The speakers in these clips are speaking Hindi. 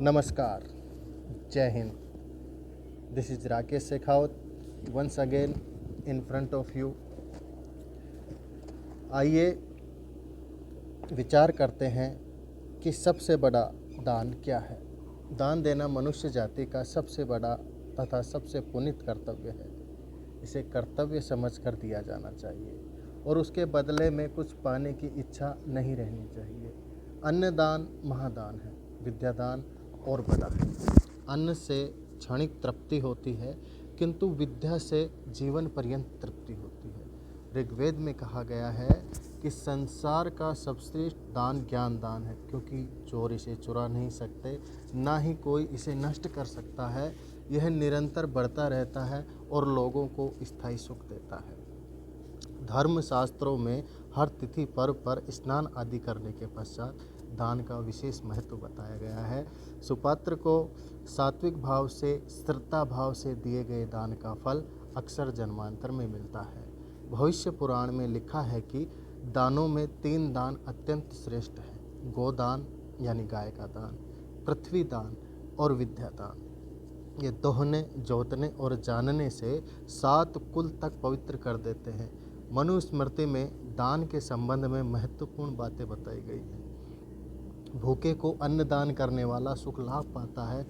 नमस्कार, जय Hind. This is Rakesh Shekhawat once again in front of you. आइए विचार करते हैं कि सबसे बड़ा दान क्या है। दान देना मनुष्य जाति का सबसे बड़ा तथा सबसे पुनीत कर्तव्य है। इसे कर्तव्य समझकर दिया जाना चाहिए और उसके बदले में कुछ पाने की इच्छा नहीं रहनी चाहिए। अन्नदान महादान है, विद्यादान और बड़ा है। अन्न से क्षणिक तृप्ति होती है, किंतु विद्या से जीवन पर्यंत तृप्ति होती है। ऋग्वेद में कहा गया है कि संसार का सबश्रेष्ठ दान ज्ञान दान है, क्योंकि चोर इसे चुरा नहीं सकते, ना ही कोई इसे नष्ट कर सकता है। यह निरंतर बढ़ता रहता है और लोगों को स्थायी सुख देता है। धर्म शास्त्रों में हर तिथि पर्व पर स्नान आदि करने के पश्चात दान का विशेष महत्व बताया गया है। सुपात्र को सात्विक भाव से, स्थिरता भाव से दिए गए दान का फल अक्सर जन्मांतर में मिलता है। भविष्य पुराण में लिखा है कि दानों में 3 दान अत्यंत श्रेष्ठ हैं: गोदान यानी गाय का दान, पृथ्वी दान और विद्या दान। ये दोहने, जोतने और जानने से 7 कुल तक पवित्र कर देते हैं। मनुस्मृति में दान के संबंध में महत्वपूर्ण बातें बताई गई हैं। भूखे को अन्न दान करने वाला सुख लाभ पाता है,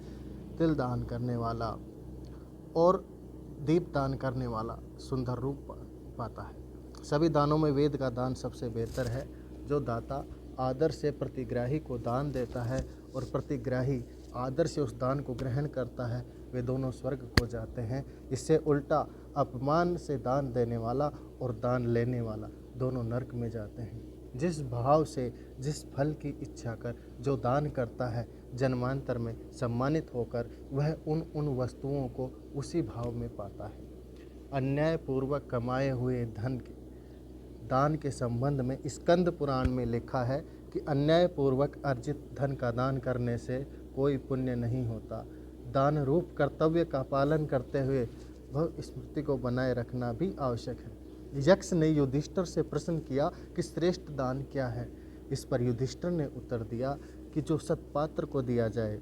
तिल दान करने वाला और दीप दान करने वाला सुंदर रूप पाता है। सभी दानों में वेद का दान सबसे बेहतर है। जो दाता आदर से प्रतिग्राही को दान देता है और प्रतिग्राही आदर से उस दान को ग्रहण करता है, वे दोनों स्वर्ग को जाते हैं। इससे उल्टा अपमान से दान देने वाला और दान लेने वाला दोनों नरक में जाते हैं। जिस भाव से, जिस फल की इच्छा कर जो दान करता है, जन्मांतर में सम्मानित होकर वह उन वस्तुओं को उसी भाव में पाता है। अन्यायपूर्वक कमाए हुए धन के दान के संबंध में स्कंद पुराण में लिखा है कि अन्यायपूर्वक अर्जित धन का दान करने से कोई पुण्य नहीं होता। दान रूप कर्तव्य का पालन करते हुए भव स्मृति को बनाए रखना भी आवश्यक है। यक्ष ने युधिष्ठिर से प्रश्न किया कि श्रेष्ठ दान क्या है। इस पर युधिष्ठिर ने उत्तर दिया कि जो सत्पात्र को दिया जाए,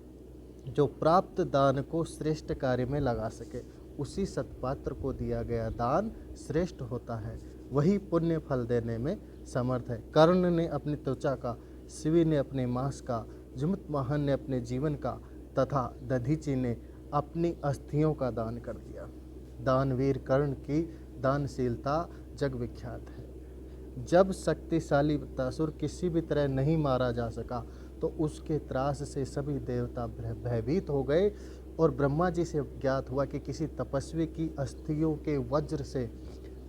जो प्राप्त दान को श्रेष्ठ कार्य में लगा सके, उसी सत्पात्र को दिया गया दान श्रेष्ठ होता है। वही पुण्य फल देने में समर्थ है। कर्ण ने अपनी त्वचा का, शिवी ने अपने मांस का, जुमत्वाहन ने अपने जीवन का तथा दधीचि ने अपनी अस्थियों का दान कर दिया। दानवीर कर्ण की दानशीलता जग विख्यात है। जब शक्तिशाली वृत्तासुर किसी भी तरह नहीं मारा जा सका तो उसके त्रास से सभी देवता भयभीत हो गए और ब्रह्मा जी से ज्ञात हुआ कि किसी तपस्वी की अस्थियों के वज्र से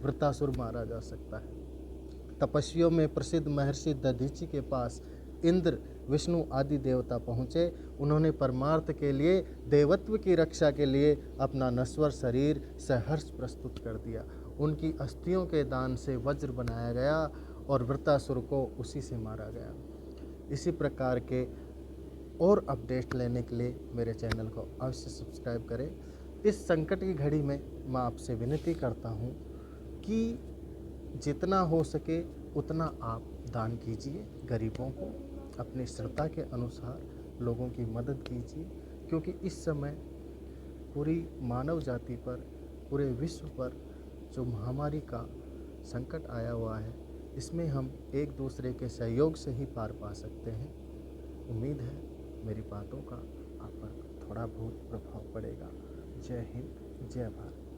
वृत्तासुर मारा जा सकता है। तपस्वियों में प्रसिद्ध महर्षि दधीचि के पास इंद्र, विष्णु आदि देवता पहुँचे। उन्होंने परमार्थ के लिए, देवत्व की रक्षा के लिए अपना नश्वर शरीर सहर्ष प्रस्तुत कर दिया। उनकी अस्थियों के दान से वज्र बनाया गया और वृत्तासुर को उसी से मारा गया। इसी प्रकार के और अपडेट लेने के लिए मेरे चैनल को अवश्य सब्सक्राइब करें। इस संकट की घड़ी में मैं आपसे विनती करता हूँ कि जितना हो सके उतना आप दान कीजिए। गरीबों को अपनी श्रद्धा के अनुसार लोगों की मदद कीजिए, क्योंकि इस समय पूरी मानव जाति पर, पूरे विश्व पर जो महामारी का संकट आया हुआ है, इसमें हम एक दूसरे के सहयोग से ही पार पा सकते हैं। उम्मीद है मेरी बातों का आप पर थोड़ा बहुत प्रभाव पड़ेगा। जय हिंद, जय भारत।